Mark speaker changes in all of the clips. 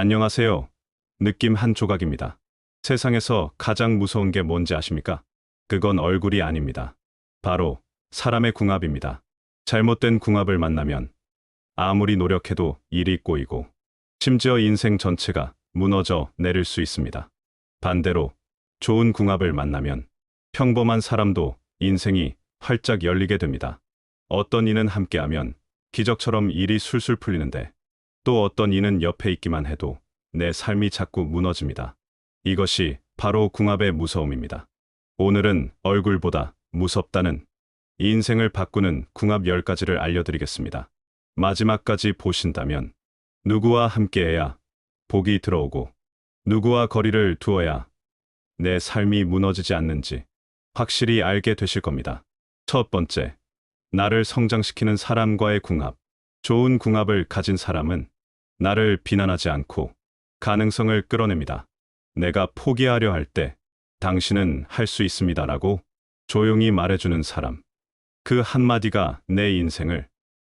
Speaker 1: 안녕하세요. 느낌 한 조각입니다. 세상에서 가장 무서운 게 뭔지 아십니까? 그건 얼굴이 아닙니다. 바로 사람의 궁합입니다. 잘못된 궁합을 만나면 아무리 노력해도 일이 꼬이고 심지어 인생 전체가 무너져 내릴 수 있습니다. 반대로 좋은 궁합을 만나면 평범한 사람도 인생이 활짝 열리게 됩니다. 어떤 이는 함께하면 기적처럼 일이 술술 풀리는데 또 어떤 이는 옆에 있기만 해도 내 삶이 자꾸 무너집니다. 이것이 바로 궁합의 무서움입니다. 오늘은 얼굴보다 무섭다는 인생을 바꾸는 궁합 10가지를 알려드리겠습니다. 마지막까지 보신다면 누구와 함께해야 복이 들어오고 누구와 거리를 두어야 내 삶이 무너지지 않는지 확실히 알게 되실 겁니다. 첫 번째, 나를 성장시키는 사람과의 궁합. 좋은 궁합을 가진 사람은 나를 비난하지 않고 가능성을 끌어냅니다. 내가 포기하려 할 때 당신은 할 수 있습니다라고 조용히 말해주는 사람. 그 한마디가 내 인생을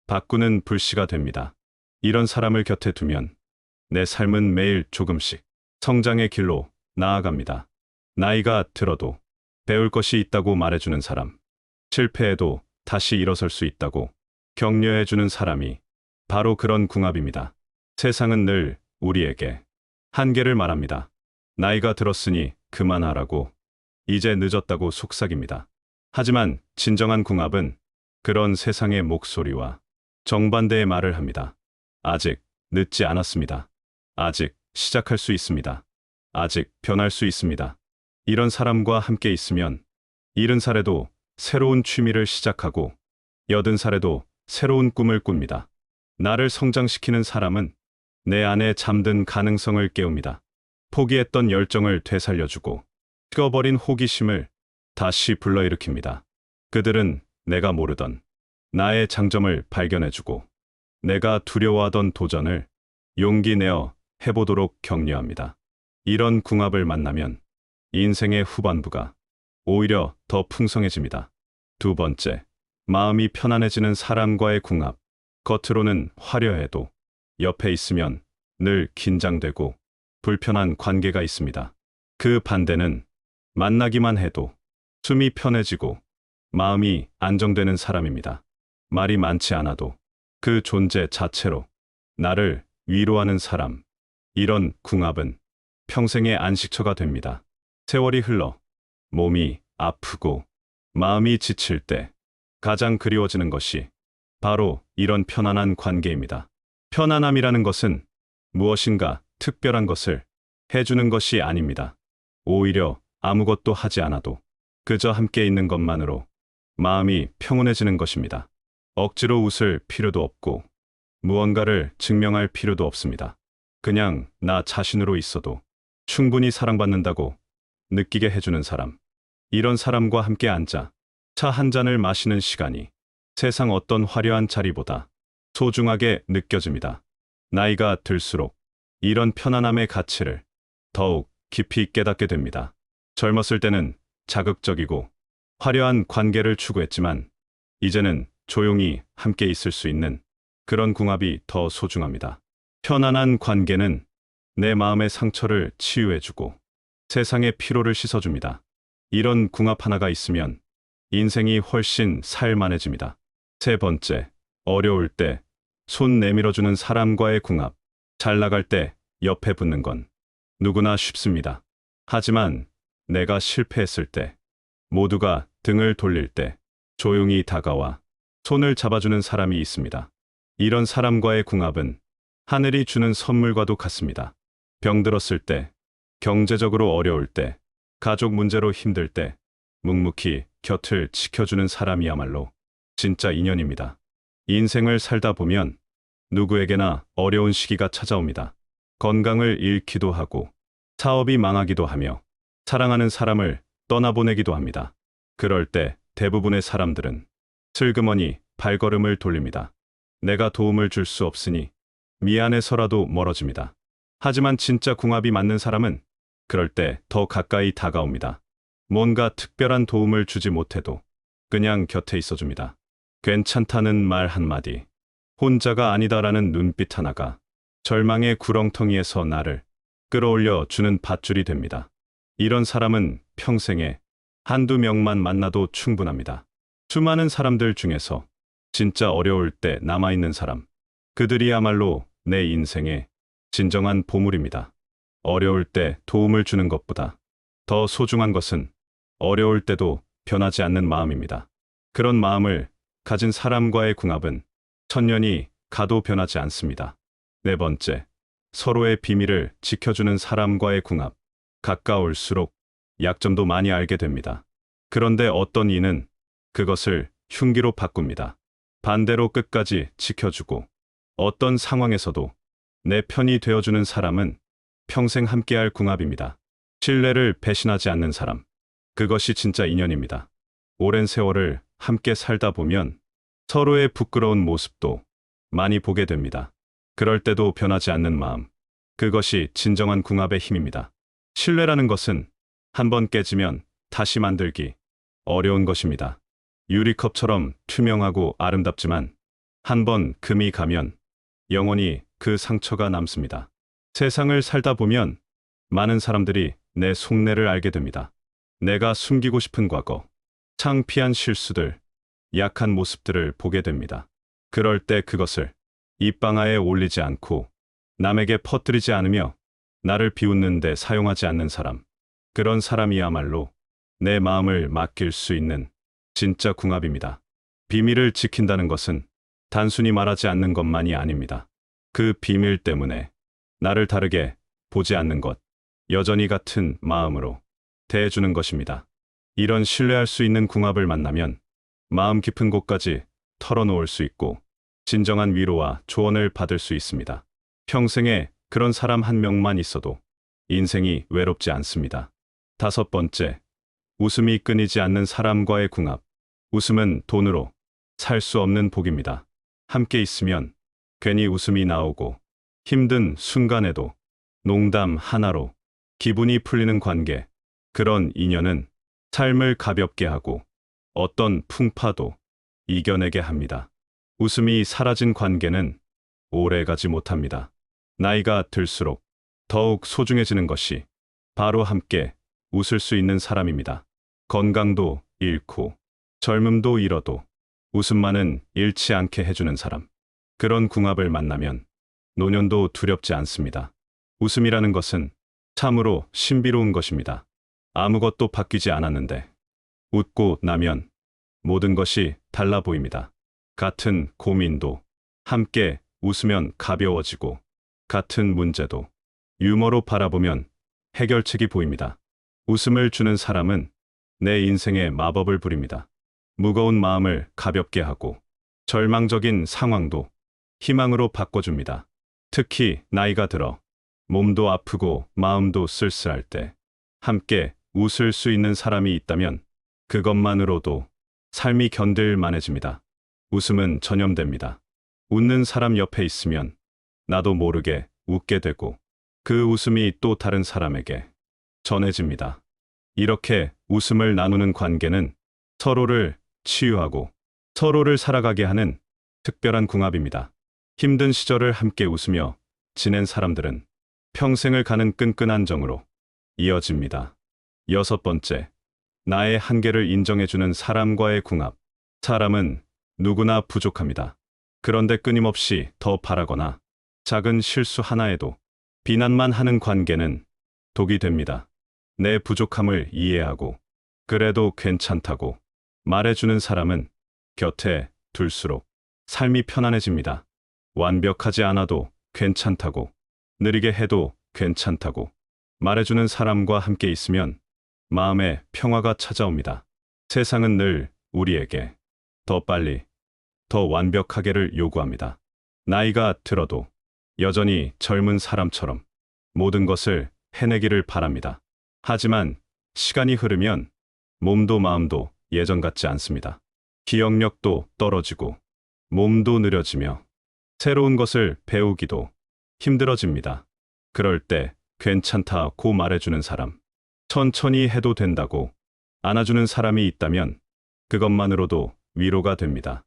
Speaker 1: 바꾸는 불씨가 됩니다. 이런 사람을 곁에 두면 내 삶은 매일 조금씩 성장의 길로 나아갑니다. 나이가 들어도 배울 것이 있다고 말해주는 사람. 실패해도 다시 일어설 수 있다고 격려해주는 사람이 바로 그런 궁합입니다. 세상은 늘 우리에게 한계를 말합니다. 나이가 들었으니 그만하라고, 이제 늦었다고 속삭입니다. 하지만 진정한 궁합은 그런 세상의 목소리와 정반대의 말을 합니다. 아직 늦지 않았습니다. 아직 시작할 수 있습니다. 아직 변할 수 있습니다. 이런 사람과 함께 있으면 70살에도 새로운 취미를 시작하고 80살에도 새로운 꿈을 꿉니다. 나를 성장시키는 사람은 내 안에 잠든 가능성을 깨웁니다. 포기했던 열정을 되살려주고 식어버린 호기심을 다시 불러일으킵니다. 그들은 내가 모르던 나의 장점을 발견해주고 내가 두려워하던 도전을 용기 내어 해보도록 격려합니다. 이런 궁합을 만나면 인생의 후반부가 오히려 더 풍성해집니다. 두 번째, 마음이 편안해지는 사람과의 궁합. 겉으로는 화려해도 옆에 있으면 늘 긴장되고 불편한 관계가 있습니다. 그 반대는 만나기만 해도 숨이 편해지고 마음이 안정되는 사람입니다. 말이 많지 않아도 그 존재 자체로 나를 위로하는 사람. 이런 궁합은 평생의 안식처가 됩니다. 세월이 흘러 몸이 아프고 마음이 지칠 때 가장 그리워지는 것이 바로 이런 편안한 관계입니다. 편안함이라는 것은 무엇인가 특별한 것을 해주는 것이 아닙니다. 오히려 아무것도 하지 않아도 그저 함께 있는 것만으로 마음이 평온해지는 것입니다. 억지로 웃을 필요도 없고 무언가를 증명할 필요도 없습니다. 그냥 나 자신으로 있어도 충분히 사랑받는다고 느끼게 해주는 사람. 이런 사람과 함께 앉아 차 한 잔을 마시는 시간이 세상 어떤 화려한 자리보다 소중하게 느껴집니다. 나이가 들수록 이런 편안함의 가치를 더욱 깊이 깨닫게 됩니다. 젊었을 때는 자극적이고 화려한 관계를 추구했지만 이제는 조용히 함께 있을 수 있는 그런 궁합이 더 소중합니다. 편안한 관계는 내 마음의 상처를 치유해주고 세상의 피로를 씻어줍니다. 이런 궁합 하나가 있으면 인생이 훨씬 살만해집니다. 세 번째, 어려울 때 손 내밀어주는 사람과의 궁합. 잘 나갈 때 옆에 붙는 건 누구나 쉽습니다. 하지만 내가 실패했을 때, 모두가 등을 돌릴 때 조용히 다가와 손을 잡아주는 사람이 있습니다. 이런 사람과의 궁합은 하늘이 주는 선물과도 같습니다. 병들었을 때, 경제적으로 어려울 때, 가족 문제로 힘들 때 묵묵히 곁을 지켜주는 사람이야말로 진짜 인연입니다. 인생을 살다 보면 누구에게나 어려운 시기가 찾아옵니다. 건강을 잃기도 하고 사업이 망하기도 하며 사랑하는 사람을 떠나보내기도 합니다. 그럴 때 대부분의 사람들은 슬그머니 발걸음을 돌립니다. 내가 도움을 줄 수 없으니 미안해서라도 멀어집니다. 하지만 진짜 궁합이 맞는 사람은 그럴 때 더 가까이 다가옵니다. 뭔가 특별한 도움을 주지 못해도 그냥 곁에 있어줍니다. 괜찮다는 말 한마디, 혼자가 아니다라는 눈빛 하나가 절망의 구렁텅이에서 나를 끌어올려 주는 밧줄이 됩니다. 이런 사람은 평생에 한두 명만 만나도 충분합니다. 수많은 사람들 중에서 진짜 어려울 때 남아있는 사람, 그들이야말로 내 인생의 진정한 보물입니다. 어려울 때 도움을 주는 것보다 더 소중한 것은 어려울 때도 변하지 않는 마음입니다. 그런 마음을 가진 사람과의 궁합은 천년이 가도 변하지 않습니다. 네 번째, 서로의 비밀을 지켜주는 사람과의 궁합. 가까울수록 약점도 많이 알게 됩니다. 그런데 어떤 이는 그것을 흉기로 바꿉니다. 반대로 끝까지 지켜주고 어떤 상황에서도 내 편이 되어주는 사람은 평생 함께할 궁합입니다. 신뢰를 배신하지 않는 사람. 그것이 진짜 인연입니다. 오랜 세월을 함께 살다 보면 서로의 부끄러운 모습도 많이 보게 됩니다. 그럴 때도 변하지 않는 마음. 그것이 진정한 궁합의 힘입니다. 신뢰라는 것은 한번 깨지면 다시 만들기 어려운 것입니다. 유리컵처럼 투명하고 아름답지만 한번 금이 가면 영원히 그 상처가 남습니다. 세상을 살다 보면 많은 사람들이 내 속내를 알게 됩니다. 내가 숨기고 싶은 과거, 창피한 실수들, 약한 모습들을 보게 됩니다. 그럴 때 그것을 입방아에 올리지 않고 남에게 퍼뜨리지 않으며 나를 비웃는 데 사용하지 않는 사람. 그런 사람이야말로 내 마음을 맡길 수 있는 진짜 궁합입니다. 비밀을 지킨다는 것은 단순히 말하지 않는 것만이 아닙니다. 그 비밀 때문에 나를 다르게 보지 않는 것, 여전히 같은 마음으로 대해주는 것입니다. 이런 신뢰할 수 있는 궁합을 만나면 마음 깊은 곳까지 털어놓을 수 있고 진정한 위로와 조언을 받을 수 있습니다. 평생에 그런 사람 한 명만 있어도 인생이 외롭지 않습니다. 다섯 번째, 웃음이 끊이지 않는 사람과의 궁합. 웃음은 돈으로 살 수 없는 복입니다. 함께 있으면 괜히 웃음이 나오고 힘든 순간에도 농담 하나로 기분이 풀리는 관계. 그런 인연은 삶을 가볍게 하고 어떤 풍파도 이겨내게 합니다. 웃음이 사라진 관계는 오래가지 못합니다. 나이가 들수록 더욱 소중해지는 것이 바로 함께 웃을 수 있는 사람입니다. 건강도 잃고 젊음도 잃어도 웃음만은 잃지 않게 해주는 사람. 그런 궁합을 만나면 노년도 두렵지 않습니다. 웃음이라는 것은 참으로 신비로운 것입니다. 아무것도 바뀌지 않았는데 웃고 나면 모든 것이 달라 보입니다. 같은 고민도 함께 웃으면 가벼워지고 같은 문제도 유머로 바라보면 해결책이 보입니다. 웃음을 주는 사람은 내 인생에 마법을 부립니다. 무거운 마음을 가볍게 하고 절망적인 상황도 희망으로 바꿔줍니다. 특히 나이가 들어 몸도 아프고 마음도 쓸쓸할 때 함께 웃을 수 있는 사람이 있다면 그것만으로도 삶이 견딜 만해집니다. 웃음은 전염됩니다. 웃는 사람 옆에 있으면 나도 모르게 웃게 되고 그 웃음이 또 다른 사람에게 전해집니다. 이렇게 웃음을 나누는 관계는 서로를 치유하고 서로를 살아가게 하는 특별한 궁합입니다. 힘든 시절을 함께 웃으며 지낸 사람들은 평생을 가는 끈끈한 정으로 이어집니다. 여섯 번째, 나의 한계를 인정해주는 사람과의 궁합. 사람은 누구나 부족합니다. 그런데 끊임없이 더 바라거나 작은 실수 하나에도 비난만 하는 관계는 독이 됩니다. 내 부족함을 이해하고 그래도 괜찮다고 말해주는 사람은 곁에 둘수록 삶이 편안해집니다. 완벽하지 않아도 괜찮다고, 느리게 해도 괜찮다고 말해주는 사람과 함께 있으면 마음에 평화가 찾아옵니다. 세상은 늘 우리에게 더 빨리, 더 완벽하게를 요구합니다. 나이가 들어도 여전히 젊은 사람처럼 모든 것을 해내기를 바랍니다. 하지만 시간이 흐르면 몸도 마음도 예전 같지 않습니다. 기억력도 떨어지고 몸도 느려지며 새로운 것을 배우기도 힘들어집니다. 그럴 때 괜찮다고 말해주는 사람, 천천히 해도 된다고 안아주는 사람이 있다면 그것만으로도 위로가 됩니다.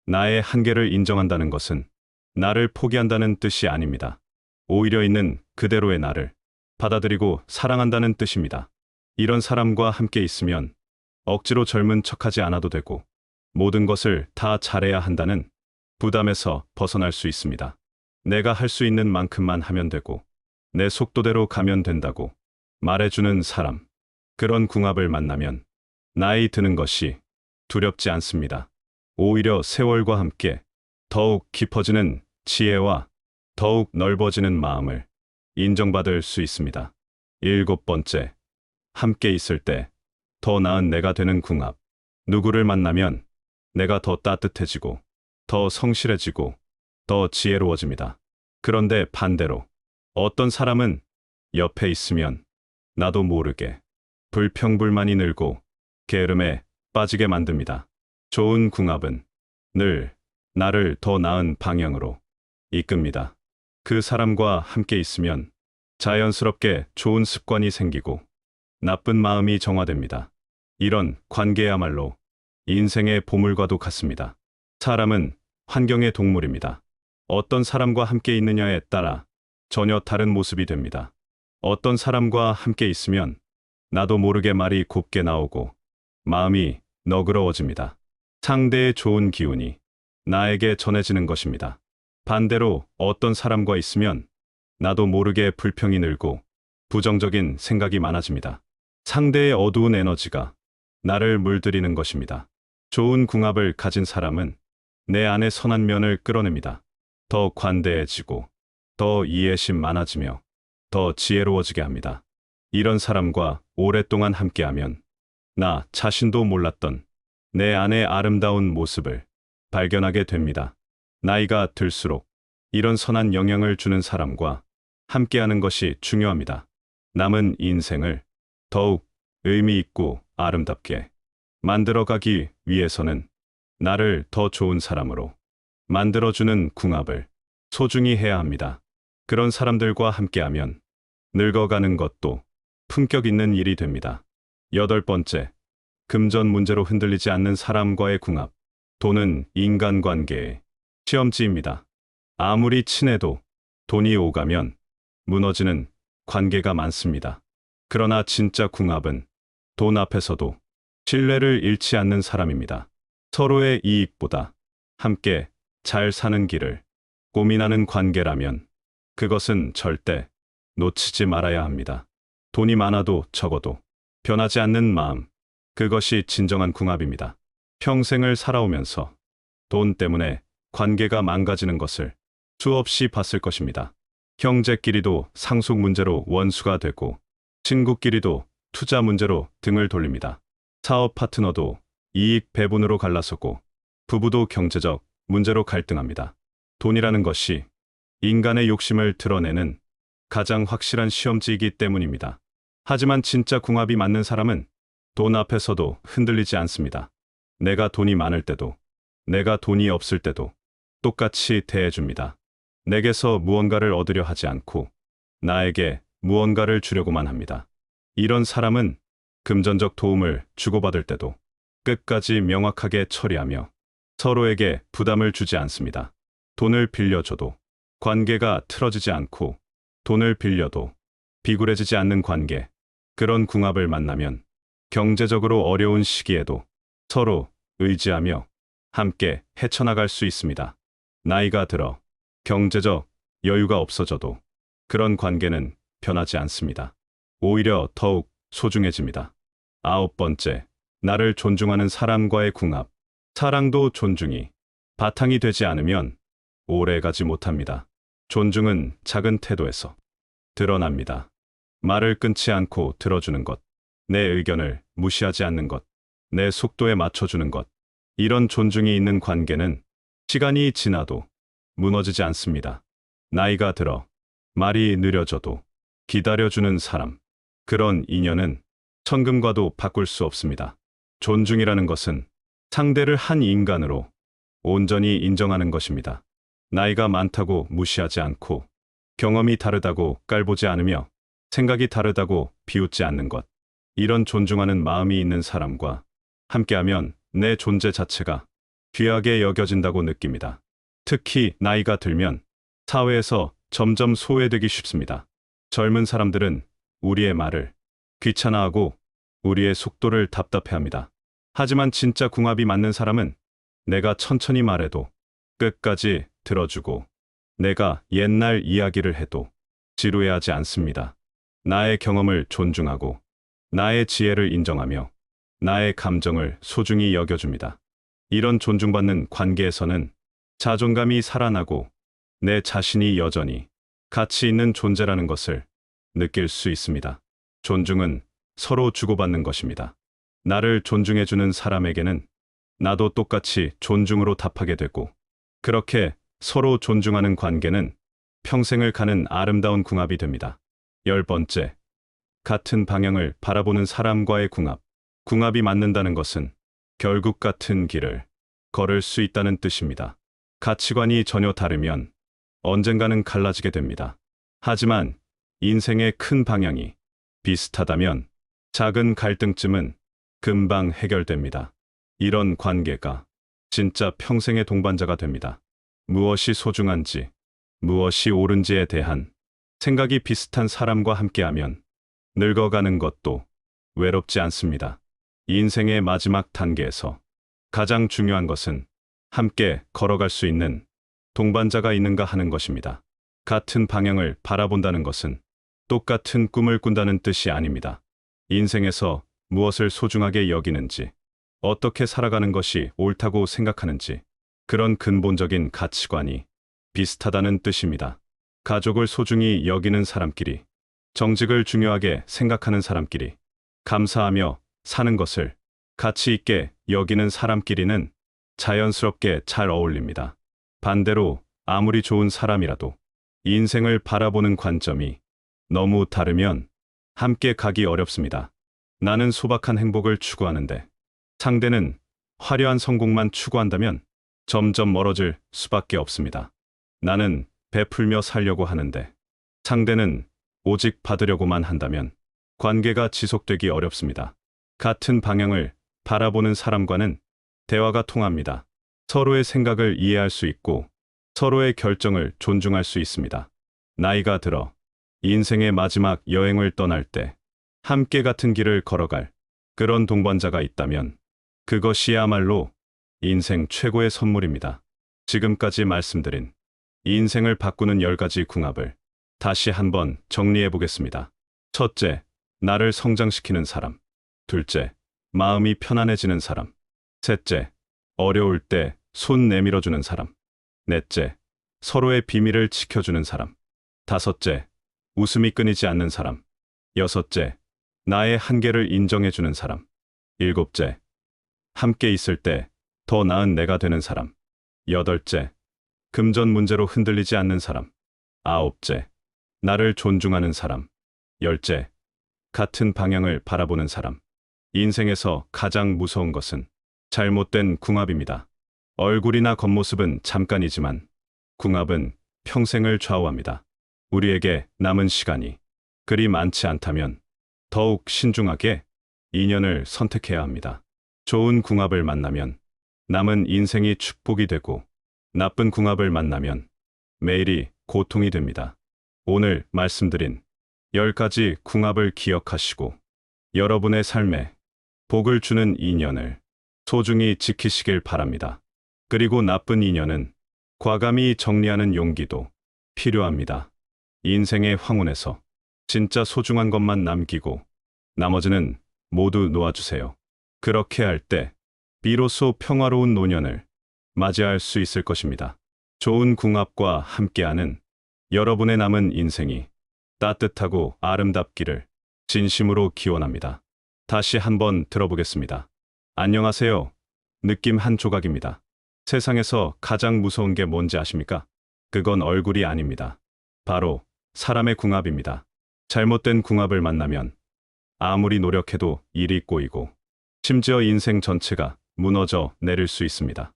Speaker 1: 나의 한계를 인정한다는 것은 나를 포기한다는 뜻이 아닙니다. 오히려 있는 그대로의 나를 받아들이고 사랑한다는 뜻입니다. 이런 사람과 함께 있으면 억지로 젊은 척하지 않아도 되고 모든 것을 다 잘해야 한다는 부담에서 벗어날 수 있습니다. 내가 할 수 있는 만큼만 하면 되고 내 속도대로 가면 된다고 말해주는 사람. 그런 궁합을 만나면 나이 드는 것이 두렵지 않습니다. 오히려 세월과 함께 더욱 깊어지는 지혜와 더욱 넓어지는 마음을 인정받을 수 있습니다. 7번째, 함께 있을 때 더 나은 내가 되는 궁합. 누구를 만나면 내가 더 따뜻해지고 더 성실해지고 더 지혜로워집니다. 그런데 반대로 어떤 사람은 옆에 있으면 나도 모르게 불평불만이 늘고 게으름에 빠지게 만듭니다. 좋은 궁합은 늘 나를 더 나은 방향으로 이끕니다. 그 사람과 함께 있으면 자연스럽게 좋은 습관이 생기고 나쁜 마음이 정화됩니다. 이런 관계야말로 인생의 보물과도 같습니다. 사람은 환경의 동물입니다. 어떤 사람과 함께 있느냐에 따라 전혀 다른 모습이 됩니다. 어떤 사람과 함께 있으면 나도 모르게 말이 곱게 나오고 마음이 너그러워집니다. 상대의 좋은 기운이 나에게 전해지는 것입니다. 반대로 어떤 사람과 있으면 나도 모르게 불평이 늘고 부정적인 생각이 많아집니다. 상대의 어두운 에너지가 나를 물들이는 것입니다. 좋은 궁합을 가진 사람은 내 안의 선한 면을 끌어냅니다. 더 관대해지고 더 이해심 많아지며 더 지혜로워지게 합니다. 이런 사람과 오랫동안 함께하면 나 자신도 몰랐던 내 안의 아름다운 모습을 발견하게 됩니다. 나이가 들수록 이런 선한 영향을 주는 사람과 함께하는 것이 중요합니다. 남은 인생을 더욱 의미 있고 아름답게 만들어가기 위해서는 나를 더 좋은 사람으로 만들어주는 궁합을 소중히 해야 합니다. 그런 사람들과 함께하면 늙어가는 것도 품격 있는 일이 됩니다. 8번째, 금전 문제로 흔들리지 않는 사람과의 궁합. 돈은 인간관계의 시험지입니다. 아무리 친해도 돈이 오가면 무너지는 관계가 많습니다. 그러나 진짜 궁합은 돈 앞에서도 신뢰를 잃지 않는 사람입니다. 서로의 이익보다 함께 잘 사는 길을 고민하는 관계라면 그것은 절대 놓치지 말아야 합니다. 돈이 많아도 적어도 변하지 않는 마음, 그것이 진정한 궁합입니다. 평생을 살아오면서 돈 때문에 관계가 망가지는 것을 수없이 봤을 것입니다. 형제끼리도 상속 문제로 원수가 되고 친구끼리도 투자 문제로 등을 돌립니다. 사업 파트너도 이익 배분으로 갈라서고 부부도 경제적 문제로 갈등합니다. 돈이라는 것이 인간의 욕심을 드러내는 가장 확실한 시험지이기 때문입니다. 하지만 진짜 궁합이 맞는 사람은 돈 앞에서도 흔들리지 않습니다. 내가 돈이 많을 때도 내가 돈이 없을 때도 똑같이 대해줍니다. 내게서 무언가를 얻으려 하지 않고 나에게 무언가를 주려고만 합니다. 이런 사람은 금전적 도움을 주고받을 때도 끝까지 명확하게 처리하며 서로에게 부담을 주지 않습니다. 돈을 빌려줘도 관계가 틀어지지 않고 돈을 빌려도 비굴해지지 않는 관계. 그런 궁합을 만나면 경제적으로 어려운 시기에도 서로 의지하며 함께 헤쳐나갈 수 있습니다. 나이가 들어 경제적 여유가 없어져도 그런 관계는 변하지 않습니다. 오히려 더욱 소중해집니다. 9번째, 나를 존중하는 사람과의 궁합. 사랑도 존중이 바탕이 되지 않으면 오래 가지 못합니다. 존중은 작은 태도에서 드러납니다. 말을 끊지 않고 들어주는 것, 내 의견을 무시하지 않는 것, 내 속도에 맞춰주는 것. 이런 존중이 있는 관계는 시간이 지나도 무너지지 않습니다. 나이가 들어 말이 느려져도 기다려주는 사람. 그런 인연은 천금과도 바꿀 수 없습니다. 존중이라는 것은 상대를 한 인간으로 온전히 인정하는 것입니다. 나이가 많다고 무시하지 않고 경험이 다르다고 깔보지 않으며 생각이 다르다고 비웃지 않는 것. 이런 존중하는 마음이 있는 사람과 함께하면 내 존재 자체가 귀하게 여겨진다고 느낍니다. 특히 나이가 들면 사회에서 점점 소외되기 쉽습니다. 젊은 사람들은 우리의 말을 귀찮아하고 우리의 속도를 답답해합니다. 하지만 진짜 궁합이 맞는 사람은 내가 천천히 말해도 끝까지 들어주고 내가 옛날 이야기를 해도 지루해하지 않습니다. 나의 경험을 존중하고 나의 지혜를 인정하며 나의 감정을 소중히 여겨줍니다. 이런 존중받는 관계에서는 자존감이 살아나고 내 자신이 여전히 가치 있는 존재라는 것을 느낄 수 있습니다. 존중은 서로 주고받는 것입니다. 나를 존중해주는 사람에게는 나도 똑같이 존중으로 답하게 되고, 그렇게 서로 존중하는 관계는 평생을 가는 아름다운 궁합이 됩니다. 10번째, 같은 방향을 바라보는 사람과의 궁합. 궁합이 맞는다는 것은 결국 같은 길을 걸을 수 있다는 뜻입니다. 가치관이 전혀 다르면 언젠가는 갈라지게 됩니다. 하지만 인생의 큰 방향이 비슷하다면 작은 갈등쯤은 금방 해결됩니다. 이런 관계가 진짜 평생의 동반자가 됩니다. 무엇이 소중한지, 무엇이 옳은지에 대한 생각이 비슷한 사람과 함께하면 늙어가는 것도 외롭지 않습니다. 인생의 마지막 단계에서 가장 중요한 것은 함께 걸어갈 수 있는 동반자가 있는가 하는 것입니다. 같은 방향을 바라본다는 것은 똑같은 꿈을 꾼다는 뜻이 아닙니다. 인생에서 무엇을 소중하게 여기는지, 어떻게 살아가는 것이 옳다고 생각하는지, 그런 근본적인 가치관이 비슷하다는 뜻입니다. 가족을 소중히 여기는 사람끼리, 정직을 중요하게 생각하는 사람끼리, 감사하며 사는 것을 가치 있게 여기는 사람끼리는 자연스럽게 잘 어울립니다. 반대로 아무리 좋은 사람이라도 인생을 바라보는 관점이 너무 다르면 함께 가기 어렵습니다. 나는 소박한 행복을 추구하는데 상대는 화려한 성공만 추구한다면 점점 멀어질 수밖에 없습니다. 나는 베풀며 살려고 하는데 상대는 오직 받으려고만 한다면 관계가 지속되기 어렵습니다. 같은 방향을 바라보는 사람과는 대화가 통합니다. 서로의 생각을 이해할 수 있고 서로의 결정을 존중할 수 있습니다. 나이가 들어 인생의 마지막 여행을 떠날 때 함께 같은 길을 걸어갈 그런 동반자가 있다면 그것이야말로 인생 최고의 선물입니다. 지금까지 말씀드린 인생을 바꾸는 10가지 궁합을 다시 한번 정리해 보겠습니다. 첫째, 나를 성장시키는 사람. 둘째, 마음이 편안해지는 사람. 셋째, 어려울 때 손 내밀어주는 사람. 넷째, 서로의 비밀을 지켜주는 사람. 다섯째, 웃음이 끊이지 않는 사람. 여섯째, 나의 한계를 인정해주는 사람. 일곱째, 함께 있을 때 더 나은 내가 되는 사람. 여덟째, 금전 문제로 흔들리지 않는 사람. 아홉째, 나를 존중하는 사람. 열째, 같은 방향을 바라보는 사람. 인생에서 가장 무서운 것은 잘못된 궁합입니다. 얼굴이나 겉모습은 잠깐이지만 궁합은 평생을 좌우합니다. 우리에게 남은 시간이 그리 많지 않다면 더욱 신중하게 인연을 선택해야 합니다. 좋은 궁합을 만나면 남은 인생이 축복이 되고 나쁜 궁합을 만나면 매일이 고통이 됩니다. 오늘 말씀드린 10가지 궁합을 기억하시고 여러분의 삶에 복을 주는 인연을 소중히 지키시길 바랍니다. 그리고 나쁜 인연은 과감히 정리하는 용기도 필요합니다. 인생의 황혼에서 진짜 소중한 것만 남기고 나머지는 모두 놓아주세요. 그렇게 할 때 비로소 평화로운 노년을 맞이할 수 있을 것입니다. 좋은 궁합과 함께하는 여러분의 남은 인생이 따뜻하고 아름답기를 진심으로 기원합니다. 다시 한번 들어보겠습니다. 안녕하세요. 느낌 한 조각입니다. 세상에서 가장 무서운 게 뭔지 아십니까? 그건 얼굴이 아닙니다. 바로 사람의 궁합입니다. 잘못된 궁합을 만나면 아무리 노력해도 일이 꼬이고 심지어 인생 전체가 무너져 내릴 수 있습니다.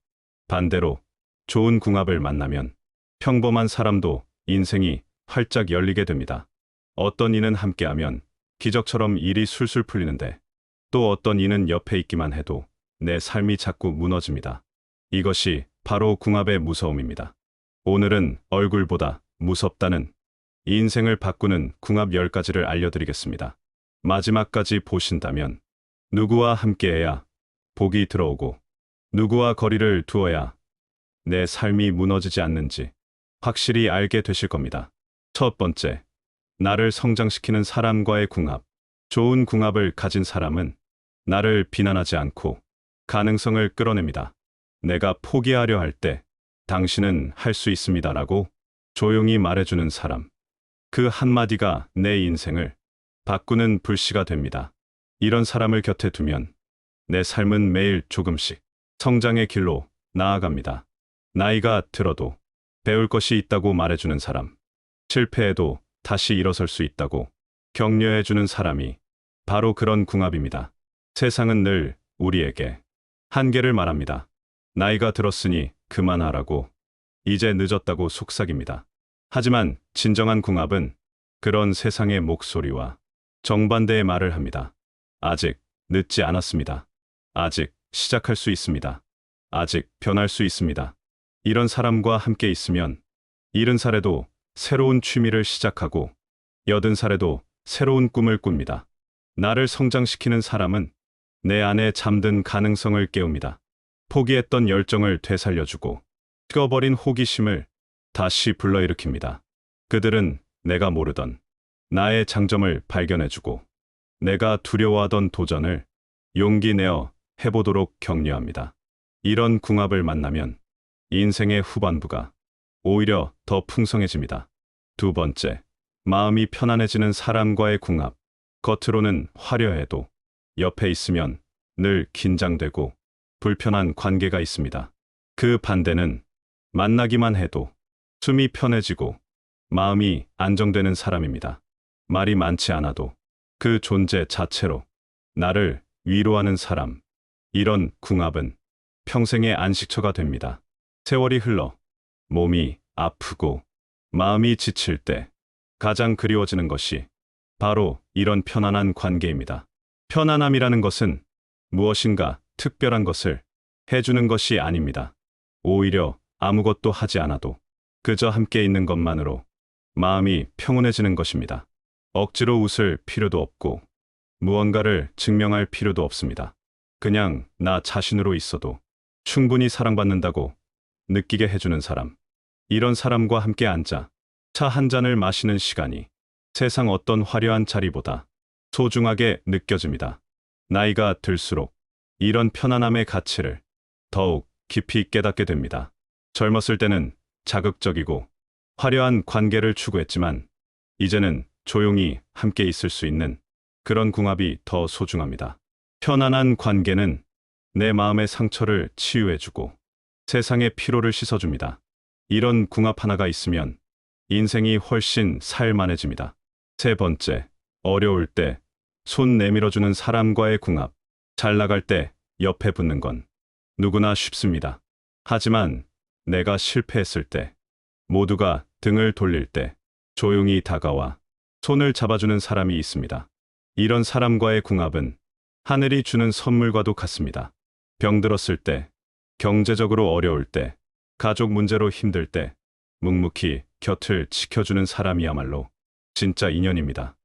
Speaker 1: 반대로 좋은 궁합을 만나면 평범한 사람도 인생이 활짝 열리게 됩니다. 어떤 이는 함께하면 기적처럼 일이 술술 풀리는데 또 어떤 이는 옆에 있기만 해도 내 삶이 자꾸 무너집니다. 이것이 바로 궁합의 무서움입니다. 오늘은 얼굴보다 무섭다는 인생을 바꾸는 궁합 10가지를 알려드리겠습니다. 마지막까지 보신다면 누구와 함께해야 복이 들어오고 누구와 거리를 두어야 내 삶이 무너지지 않는지 확실히 알게 되실 겁니다. 첫 번째, 나를 성장시키는 사람과의 궁합. 좋은 궁합을 가진 사람은 나를 비난하지 않고 가능성을 끌어냅니다. 내가 포기하려 할 때 당신은 할 수 있습니다라고 조용히 말해주는 사람. 그 한마디가 내 인생을 바꾸는 불씨가 됩니다. 이런 사람을 곁에 두면 내 삶은 매일 조금씩 성장의 길로 나아갑니다. 나이가 들어도 배울 것이 있다고 말해주는 사람. 실패해도 다시 일어설 수 있다고 격려해주는 사람이 바로 그런 궁합입니다. 세상은 늘 우리에게 한계를 말합니다. 나이가 들었으니 그만하라고, 이제 늦었다고 속삭입니다. 하지만 진정한 궁합은 그런 세상의 목소리와 정반대의 말을 합니다. 아직 늦지 않았습니다. 아직 시작할 수 있습니다. 아직 변할 수 있습니다. 이런 사람과 함께 있으면 70살에도 새로운 취미를 시작하고 80살에도 새로운 꿈을 꿉니다. 나를 성장시키는 사람은 내 안에 잠든 가능성을 깨웁니다. 포기했던 열정을 되살려주고 식어버린 호기심을 다시 불러일으킵니다. 그들은 내가 모르던 나의 장점을 발견해주고 내가 두려워하던 도전을 용기 내어 해보도록 격려합니다. 이런 궁합을 만나면 인생의 후반부가 오히려 더 풍성해집니다. 두 번째, 마음이 편안해지는 사람과의 궁합. 겉으로는 화려해도 옆에 있으면 늘 긴장되고 불편한 관계가 있습니다. 그 반대는 만나기만 해도 숨이 편해지고 마음이 안정되는 사람입니다. 말이 많지 않아도 그 존재 자체로 나를 위로하는 사람. 이런 궁합은 평생의 안식처가 됩니다. 세월이 흘러 몸이 아프고 마음이 지칠 때 가장 그리워지는 것이 바로 이런 편안한 관계입니다. 편안함이라는 것은 무엇인가 특별한 것을 해주는 것이 아닙니다. 오히려 아무것도 하지 않아도 그저 함께 있는 것만으로 마음이 평온해지는 것입니다. 억지로 웃을 필요도 없고 무언가를 증명할 필요도 없습니다. 그냥 나 자신으로 있어도 충분히 사랑받는다고 느끼게 해주는 사람. 이런 사람과 함께 앉아 차 한 잔을 마시는 시간이 세상 어떤 화려한 자리보다 소중하게 느껴집니다. 나이가 들수록 이런 편안함의 가치를 더욱 깊이 깨닫게 됩니다. 젊었을 때는 자극적이고 화려한 관계를 추구했지만 이제는 조용히 함께 있을 수 있는 그런 궁합이 더 소중합니다. 편안한 관계는 내 마음의 상처를 치유해주고 세상의 피로를 씻어줍니다. 이런 궁합 하나가 있으면 인생이 훨씬 살만해집니다. 세 번째, 어려울 때 손 내밀어주는 사람과의 궁합. 잘 나갈 때 옆에 붙는 건 누구나 쉽습니다. 하지만 내가 실패했을 때, 모두가 등을 돌릴 때 조용히 다가와 손을 잡아주는 사람이 있습니다. 이런 사람과의 궁합은 하늘이 주는 선물과도 같습니다. 병들었을 때, 경제적으로 어려울 때, 가족 문제로 힘들 때 묵묵히 곁을 지켜주는 사람이야말로 진짜 인연입니다.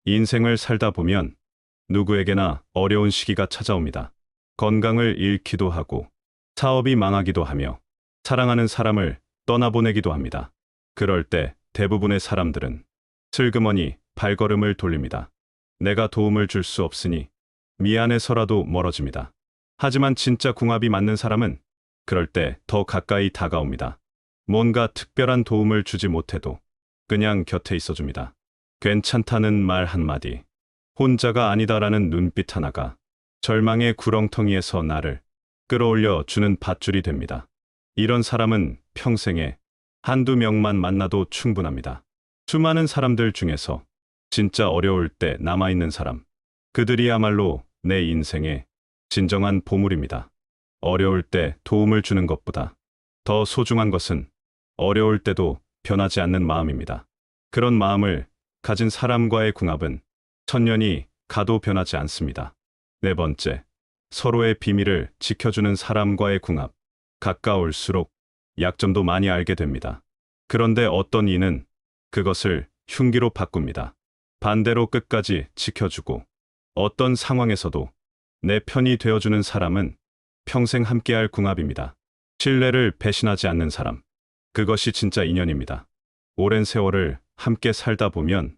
Speaker 1: 인생을 살다 보면 누구에게나 어려운 시기가 찾아옵니다. 건강을 잃기도 하고 사업이 망하기도 하며 사랑하는 사람을 떠나보내기도 합니다. 그럴 때 대부분의 사람들은 슬그머니 발걸음을 돌립니다. 내가 도움을 줄 수 없으니 미안해서라도 멀어집니다. 하지만 진짜 궁합이 맞는 사람은 그럴 때 더 가까이 다가옵니다. 뭔가 특별한 도움을 주지 못해도 그냥 곁에 있어줍니다. 괜찮다는 말 한마디, 혼자가 아니다라는 눈빛 하나가 절망의 구렁텅이에서 나를 끌어올려 주는 밧줄이 됩니다. 이런 사람은 평생에 한두 명만 만나도 충분합니다. 수많은 사람들 중에서 진짜 어려울 때 남아있는 사람, 그들이야말로 내 인생의 진정한 보물입니다. 어려울 때 도움을 주는 것보다 더 소중한 것은 어려울 때도 변하지 않는 마음입니다. 그런 마음을 가진 사람과의 궁합은 천년이 가도 변하지 않습니다. 네 번째, 서로의 비밀을 지켜주는 사람과의 궁합. 가까울수록 약점도 많이 알게 됩니다. 그런데 어떤 이는 그것을 흉기로 바꿉니다. 반대로 끝까지 지켜주고 어떤 상황에서도 내 편이 되어주는 사람은 평생 함께할 궁합입니다. 신뢰를 배신하지 않는 사람. 그것이 진짜 인연입니다. 오랜 세월을 함께 살다 보면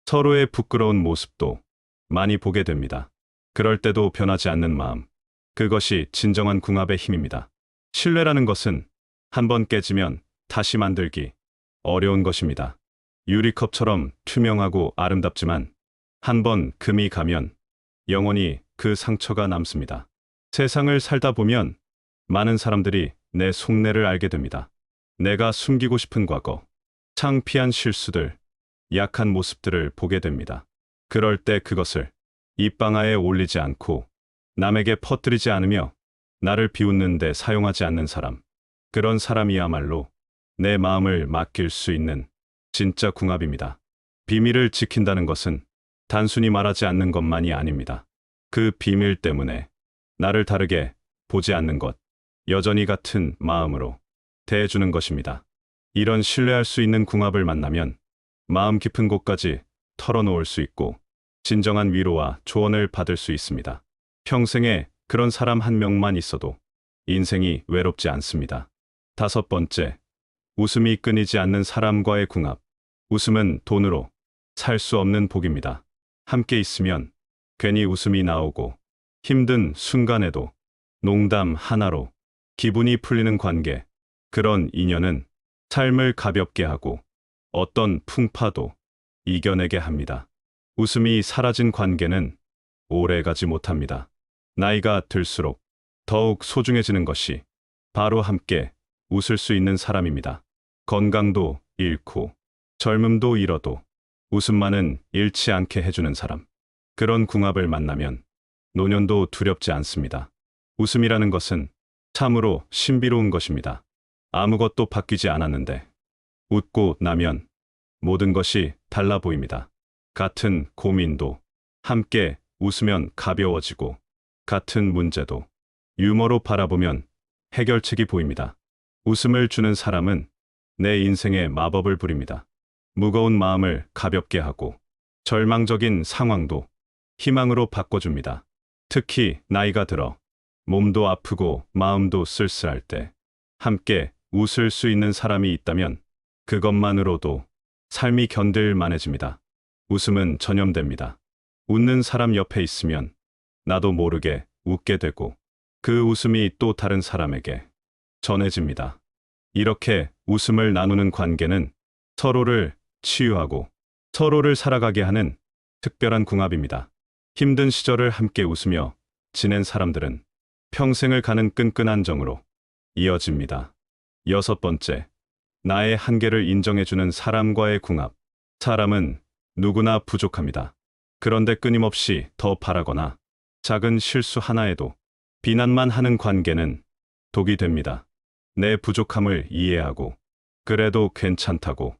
Speaker 1: 서로의 부끄러운 모습도 많이 보게 됩니다. 그럴 때도 변하지 않는 마음. 그것이 진정한 궁합의 힘입니다. 신뢰라는 것은 한번 깨지면 다시 만들기 어려운 것입니다. 유리컵처럼 투명하고 아름답지만 한번 금이 가면 영원히 그 상처가 남습니다. 세상을 살다 보면 많은 사람들이 내 속내를 알게 됩니다. 내가 숨기고 싶은 과거, 창피한 실수들, 약한 모습들을 보게 됩니다. 그럴 때 그것을 입방아에 올리지 않고 남에게 퍼뜨리지 않으며 나를 비웃는 데 사용하지 않는 사람. 그런 사람이야말로 내 마음을 맡길 수 있는 진짜 궁합입니다. 비밀을 지킨다는 것은 단순히 말하지 않는 것만이 아닙니다. 그 비밀 때문에 나를 다르게 보지 않는 것, 여전히 같은 마음으로 대해주는 것입니다. 이런 신뢰할 수 있는 궁합을 만나면 마음 깊은 곳까지 털어놓을 수 있고 진정한 위로와 조언을 받을 수 있습니다. 평생에 그런 사람 한 명만 있어도 인생이 외롭지 않습니다. 5번째, 웃음이 끊이지 않는 사람과의 궁합. 웃음은 돈으로 살 수 없는 복입니다. 함께 있으면 괜히 웃음이 나오고 힘든 순간에도 농담 하나로 기분이 풀리는 관계. 그런 인연은 삶을 가볍게 하고 어떤 풍파도 이겨내게 합니다. 웃음이 사라진 관계는 오래가지 못합니다. 나이가 들수록 더욱 소중해지는 것이 바로 함께 웃을 수 있는 사람입니다. 건강도 잃고 젊음도 잃어도 웃음만은 잃지 않게 해주는 사람. 그런 궁합을 만나면 노년도 두렵지 않습니다. 웃음이라는 것은 참으로 신비로운 것입니다. 아무것도 바뀌지 않았는데 웃고 나면 모든 것이 달라 보입니다. 같은 고민도 함께 웃으면 가벼워지고 같은 문제도 유머로 바라보면 해결책이 보입니다. 웃음을 주는 사람은 내 인생에 마법을 부립니다. 무거운 마음을 가볍게 하고 절망적인 상황도 희망으로 바꿔줍니다. 특히 나이가 들어 몸도 아프고 마음도 쓸쓸할 때 함께 웃을 수 있는 사람이 있다면 그것만으로도 삶이 견딜 만해집니다. 웃음은 전염됩니다. 웃는 사람 옆에 있으면 나도 모르게 웃게 되고 그 웃음이 또 다른 사람에게 전해집니다. 이렇게 웃음을 나누는 관계는 서로를 치유하고 서로를 살아가게 하는 특별한 궁합입니다. 힘든 시절을 함께 웃으며 지낸 사람들은 평생을 가는 끈끈한 정으로 이어집니다. 6번째, 나의 한계를 인정해주는 사람과의 궁합. 사람은 누구나 부족합니다. 그런데 끊임없이 더 바라거나 작은 실수 하나에도 비난만 하는 관계는 독이 됩니다. 내 부족함을 이해하고 그래도 괜찮다고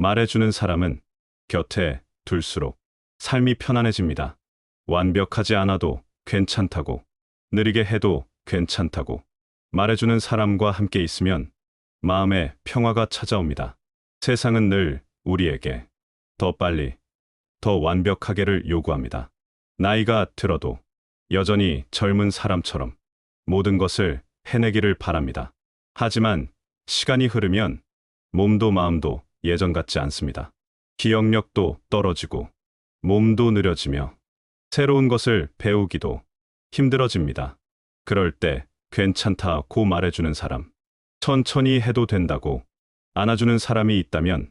Speaker 1: 말해주는 사람은 곁에 둘수록 삶이 편안해집니다. 완벽하지 않아도 괜찮다고, 느리게 해도 괜찮다고 말해주는 사람과 함께 있으면 마음에 평화가 찾아옵니다. 세상은 늘 우리에게 더 빨리, 더 완벽하게를 요구합니다. 나이가 들어도 여전히 젊은 사람처럼 모든 것을 해내기를 바랍니다. 하지만 시간이 흐르면 몸도 마음도 예전 같지 않습니다. 기억력도 떨어지고 몸도 느려지며 새로운 것을 배우기도 힘들어집니다. 그럴 때 괜찮다고 말해주는 사람, 천천히 해도 된다고 안아주는 사람이 있다면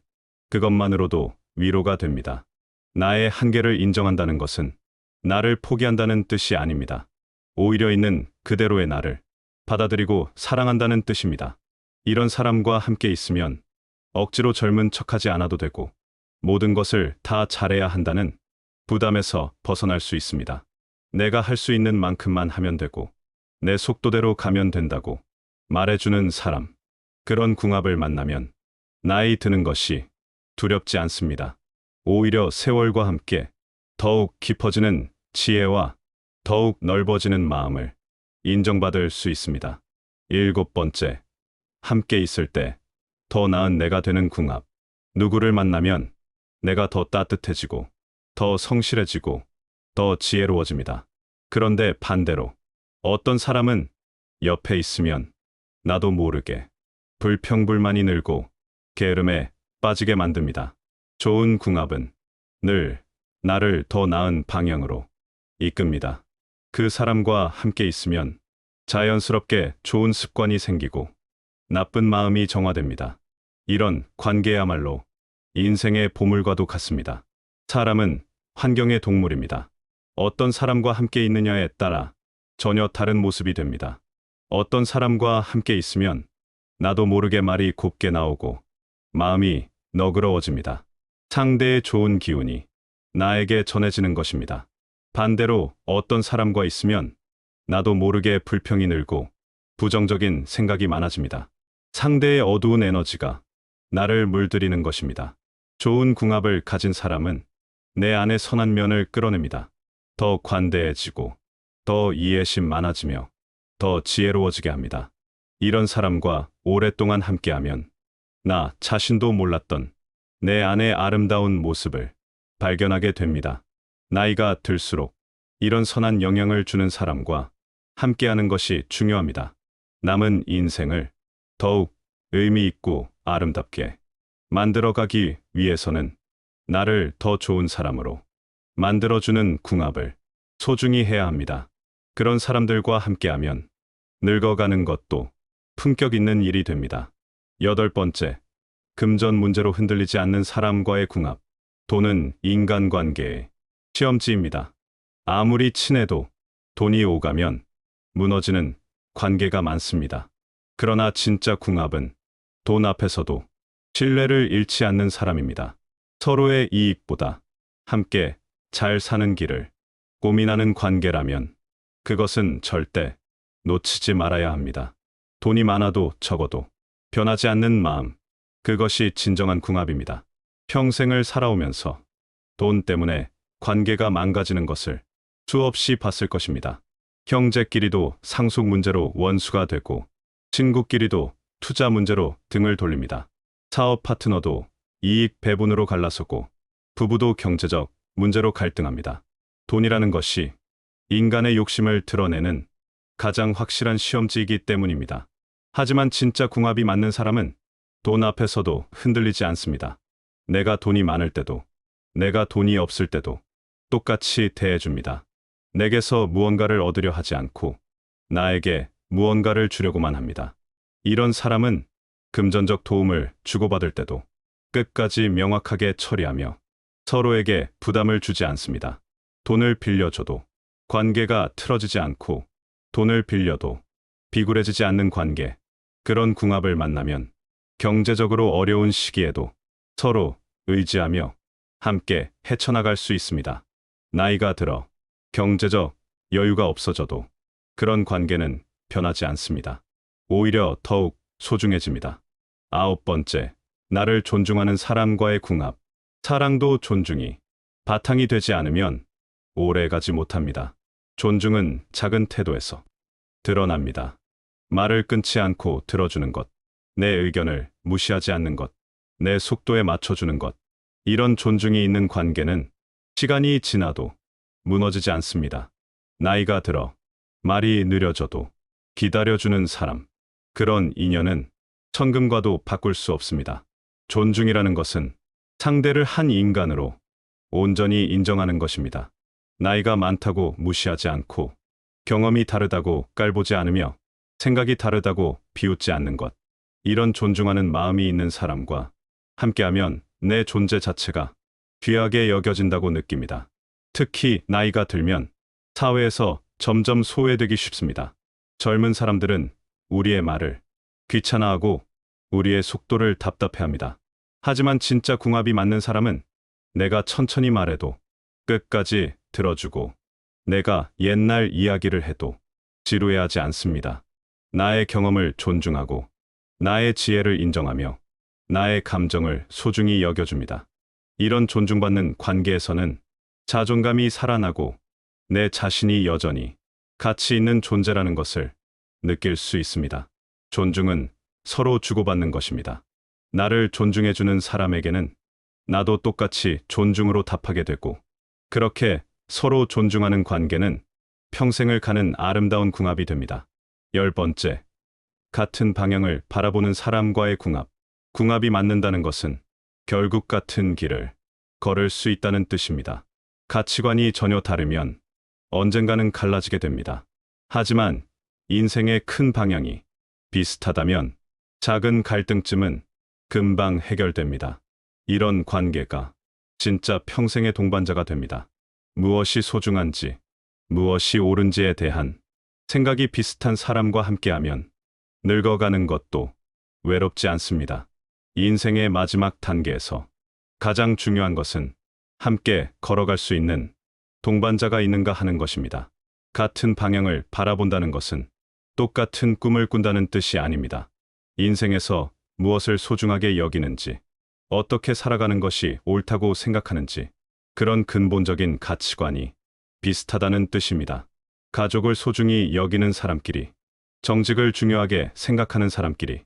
Speaker 1: 그것만으로도 위로가 됩니다. 나의 한계를 인정한다는 것은 나를 포기한다는 뜻이 아닙니다. 오히려 있는 그대로의 나를 받아들이고 사랑한다는 뜻입니다. 이런 사람과 함께 있으면 억지로 젊은 척하지 않아도 되고 모든 것을 다 잘해야 한다는 부담에서 벗어날 수 있습니다. 내가 할 수 있는 만큼만 하면 되고 내 속도대로 가면 된다고 말해주는 사람. 그런 궁합을 만나면 나이 드는 것이 두렵지 않습니다. 오히려 세월과 함께 더욱 깊어지는 지혜와 더욱 넓어지는 마음을 인정받을 수 있습니다. 7번째, 함께 있을 때 더 나은 내가 되는 궁합. 누구를 만나면 내가 더 따뜻해지고, 더 성실해지고, 더 지혜로워집니다. 그런데 반대로 어떤 사람은 옆에 있으면 나도 모르게 불평불만이 늘고 게으름에 빠지게 만듭니다. 좋은 궁합은 늘 나를 더 나은 방향으로 이끕니다. 그 사람과 함께 있으면 자연스럽게 좋은 습관이 생기고 나쁜 마음이 정화됩니다. 이런 관계야말로 인생의 보물과도 같습니다. 사람은 환경의 동물입니다. 어떤 사람과 함께 있느냐에 따라 전혀 다른 모습이 됩니다. 어떤 사람과 함께 있으면 나도 모르게 말이 곱게 나오고 마음이 너그러워집니다. 상대의 좋은 기운이 나에게 전해지는 것입니다. 반대로 어떤 사람과 있으면 나도 모르게 불평이 늘고 부정적인 생각이 많아집니다. 상대의 어두운 에너지가 나를 물들이는 것입니다. 좋은 궁합을 가진 사람은 내 안의 선한 면을 끌어냅니다. 더 관대해지고, 더 이해심 많아지며, 더 지혜로워지게 합니다. 이런 사람과 오랫동안 함께하면 나 자신도 몰랐던 내 안의 아름다운 모습을 발견하게 됩니다. 나이가 들수록 이런 선한 영향을 주는 사람과 함께하는 것이 중요합니다. 남은 인생을 더욱 의미 있고 아름답게 만들어가기 위해서는 나를 더 좋은 사람으로 만들어주는 궁합을 소중히 해야 합니다. 그런 사람들과 함께하면 늙어가는 것도 품격 있는 일이 됩니다. 8번째, 금전 문제로 흔들리지 않는 사람과의 궁합. 돈은 인간관계의 시험지입니다. 아무리 친해도 돈이 오가면 무너지는 관계가 많습니다. 그러나 진짜 궁합은 돈 앞에서도 신뢰를 잃지 않는 사람입니다. 서로의 이익보다 함께 잘 사는 길을 고민하는 관계라면 그것은 절대 놓치지 말아야 합니다. 돈이 많아도 적어도 변하지 않는 마음, 그것이 진정한 궁합입니다. 평생을 살아오면서 돈 때문에 관계가 망가지는 것을 수없이 봤을 것입니다. 형제끼리도 상속 문제로 원수가 되고, 친구끼리도 투자 문제로 등을 돌립니다. 사업 파트너도 이익 배분으로 갈라서고, 부부도 경제적 문제로 갈등합니다. 돈이라는 것이 인간의 욕심을 드러내는 가장 확실한 시험지이기 때문입니다. 하지만 진짜 궁합이 맞는 사람은 돈 앞에서도 흔들리지 않습니다. 내가 돈이 많을 때도, 내가 돈이 없을 때도 똑같이 대해줍니다. 내게서 무언가를 얻으려 하지 않고 나에게 무언가를 주려고만 합니다. 이런 사람은 금전적 도움을 주고받을 때도 끝까지 명확하게 처리하며 서로에게 부담을 주지 않습니다. 돈을 빌려줘도 관계가 틀어지지 않고, 돈을 빌려도 비굴해지지 않는 관계, 그런 궁합을 만나면 경제적으로 어려운 시기에도 서로 의지하며 함께 헤쳐나갈 수 있습니다. 나이가 들어 경제적 여유가 없어져도 그런 관계는 변하지 않습니다. 오히려 더욱 소중해집니다. 9번째, 나를 존중하는 사람과의 궁합. 사랑도 존중이 바탕이 되지 않으면 오래 가지 못합니다. 존중은 작은 태도에서 드러납니다. 말을 끊지 않고 들어주는 것, 내 의견을 무시하지 않는 것, 내 속도에 맞춰주는 것. 이런 존중이 있는 관계는 시간이 지나도 무너지지 않습니다. 나이가 들어 말이 느려져도 기다려주는 사람, 그런 인연은 천금과도 바꿀 수 없습니다. 존중이라는 것은 상대를 한 인간으로 온전히 인정하는 것입니다. 나이가 많다고 무시하지 않고, 경험이 다르다고 깔보지 않으며, 생각이 다르다고 비웃지 않는 것. 이런 존중하는 마음이 있는 사람과 함께하면 내 존재 자체가 귀하게 여겨진다고 느낍니다. 특히 나이가 들면 사회에서 점점 소외되기 쉽습니다. 젊은 사람들은 우리의 말을 귀찮아하고 우리의 속도를 답답해합니다. 하지만 진짜 궁합이 맞는 사람은 내가 천천히 말해도 끝까지 들어주고, 내가 옛날 이야기를 해도 지루해하지 않습니다. 나의 경험을 존중하고 나의 지혜를 인정하며 나의 감정을 소중히 여겨줍니다. 이런 존중받는 관계에서는 자존감이 살아나고 내 자신이 여전히 가치 있는 존재라는 것을 느낄 수 있습니다. 존중은 서로 주고받는 것입니다. 나를 존중해주는 사람에게는 나도 똑같이 존중으로 답하게 되고, 그렇게 서로 존중하는 관계는 평생을 가는 아름다운 궁합이 됩니다. 10번째, 같은 방향을 바라보는 사람과의 궁합. 궁합이 맞는다는 것은 결국 같은 길을 걸을 수 있다는 뜻입니다. 가치관이 전혀 다르면 언젠가는 갈라지게 됩니다. 하지만 인생의 큰 방향이 비슷하다면 작은 갈등쯤은 금방 해결됩니다. 이런 관계가 진짜 평생의 동반자가 됩니다. 무엇이 소중한지, 무엇이 옳은지에 대한 생각이 비슷한 사람과 함께하면 늙어가는 것도 외롭지 않습니다. 인생의 마지막 단계에서 가장 중요한 것은 함께 걸어갈 수 있는 동반자가 있는가 하는 것입니다. 같은 방향을 바라본다는 것은 똑같은 꿈을 꾼다는 뜻이 아닙니다. 인생에서 무엇을 소중하게 여기는지, 어떻게 살아가는 것이 옳다고 생각하는지, 그런 근본적인 가치관이 비슷하다는 뜻입니다. 가족을 소중히 여기는 사람끼리, 정직을 중요하게 생각하는 사람끼리,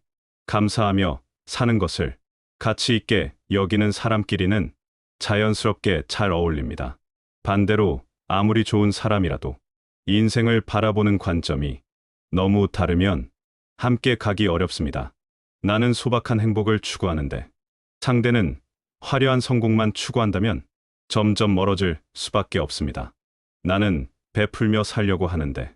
Speaker 1: 감사하며 사는 것을 가치 있게 여기는 사람끼리는 자연스럽게 잘 어울립니다. 반대로 아무리 좋은 사람이라도 인생을 바라보는 관점이 너무 다르면 함께 가기 어렵습니다. 나는 소박한 행복을 추구하는데 상대는 화려한 성공만 추구한다면 점점 멀어질 수밖에 없습니다. 나는 베풀며 살려고 하는데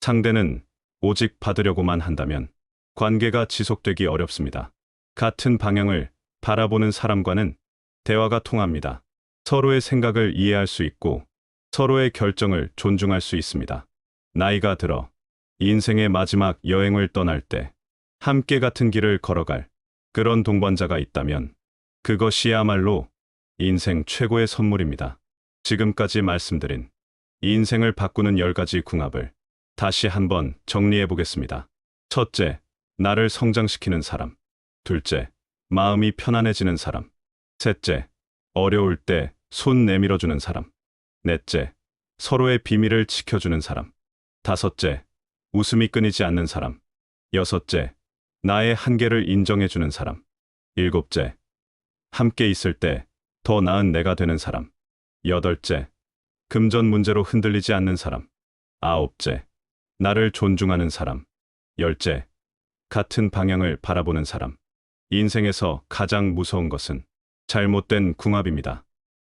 Speaker 1: 상대는 오직 받으려고만 한다면 관계가 지속되기 어렵습니다. 같은 방향을 바라보는 사람과는 대화가 통합니다. 서로의 생각을 이해할 수 있고 서로의 결정을 존중할 수 있습니다. 나이가 들어 인생의 마지막 여행을 떠날 때 함께 같은 길을 걸어갈 그런 동반자가 있다면 그것이야말로 인생 최고의 선물입니다. 지금까지 말씀드린 인생을 바꾸는 10가지 궁합을 다시 한번 정리해 보겠습니다. 첫째, 나를 성장시키는 사람. 둘째, 마음이 편안해지는 사람. 셋째, 어려울 때 손 내밀어주는 사람. 넷째, 서로의 비밀을 지켜주는 사람. 다섯째, 웃음이 끊이지 않는 사람. 여섯째, 나의 한계를 인정해주는 사람. 일곱째, 함께 있을 때 더 나은 내가 되는 사람. 여덟째, 금전 문제로 흔들리지 않는 사람. 아홉째, 나를 존중하는 사람. 열째, 같은 방향을 바라보는 사람. 인생에서 가장 무서운 것은 잘못된 궁합입니다.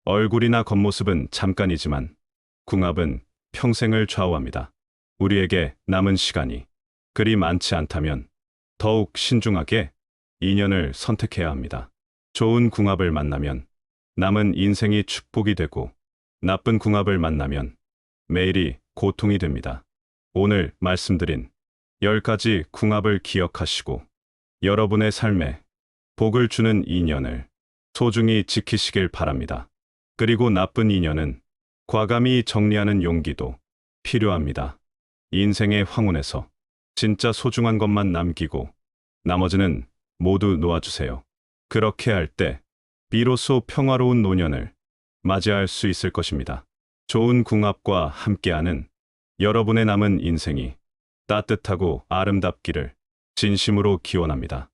Speaker 1: 얼굴이나 겉모습은 잠깐이지만 궁합은 평생을 좌우합니다. 우리에게 남은 시간이 그리 많지 않다면 더욱 신중하게 인연을 선택해야 합니다. 좋은 궁합을 만나면 남은 인생이 축복이 되고 나쁜 궁합을 만나면 매일이 고통이 됩니다. 오늘 말씀드린 10가지 궁합을 기억하시고 여러분의 삶에 복을 주는 인연을 소중히 지키시길 바랍니다. 그리고 나쁜 인연은 과감히 정리하는 용기도 필요합니다. 인생의 황혼에서 진짜 소중한 것만 남기고 나머지는 모두 놓아주세요. 그렇게 할 때 비로소 평화로운 노년을 맞이할 수 있을 것입니다. 좋은 궁합과 함께하는 여러분의 남은 인생이 따뜻하고 아름답기를 진심으로 기원합니다.